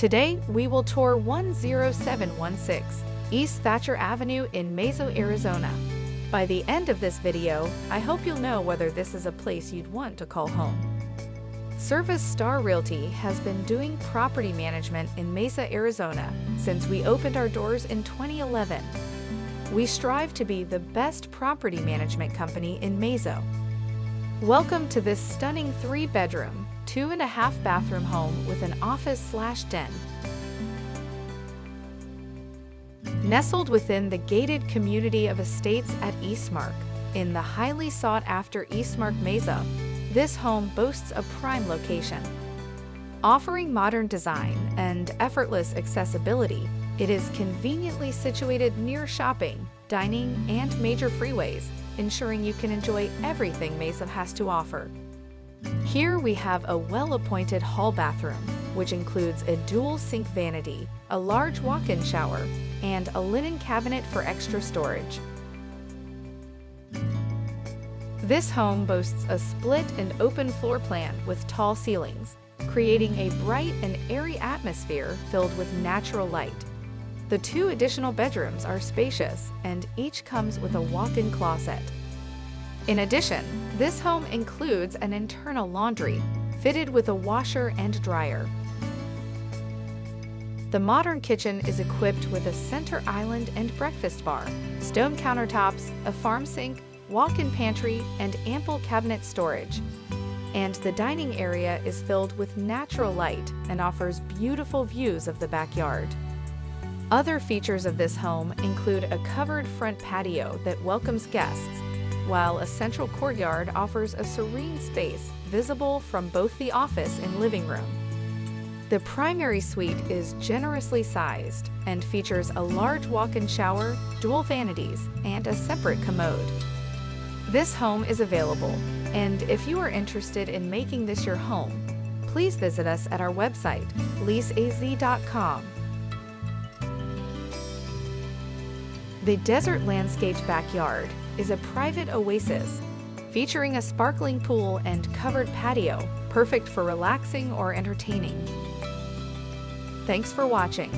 Today, we will tour 10716 East Thatcher Avenue in Mesa, Arizona. By the end of this video, I hope you'll know whether this is a place you'd want to call home. Service Star Realty has been doing property management in Mesa, Arizona since we opened our doors in 2011. We strive to be the best property management company in Mesa. Welcome to this stunning 3-bedroom, 2.5 bathroom home with an office/den. Nestled within the gated community of estates at Eastmark, in the highly sought-after Eastmark Mesa, this home boasts a prime location. Offering modern design and effortless accessibility, it is conveniently situated near shopping, dining, and major freeways, ensuring you can enjoy everything Mesa has to offer. Here we have a well-appointed hall bathroom, which includes a dual sink vanity, a large walk-in shower, and a linen cabinet for extra storage. This home boasts a split and open floor plan with tall ceilings, creating a bright and airy atmosphere filled with natural light. The 2 additional bedrooms are spacious, and each comes with a walk-in closet. In addition, this home includes an internal laundry, fitted with a washer and dryer. The modern kitchen is equipped with a center island and breakfast bar, stone countertops, a farm sink, walk-in pantry, and ample cabinet storage. And the dining area is filled with natural light and offers beautiful views of the backyard. Other features of this home include a covered front patio that welcomes guests, while a central courtyard offers a serene space visible from both the office and living room. The primary suite is generously sized and features a large walk-in shower, dual vanities, and a separate commode. This home is available, and if you are interested in making this your home, please visit us at our website, leaseaz.com. The desert landscaped backyard is a private oasis, featuring a sparkling pool and covered patio, perfect for relaxing or entertaining. Thanks for watching.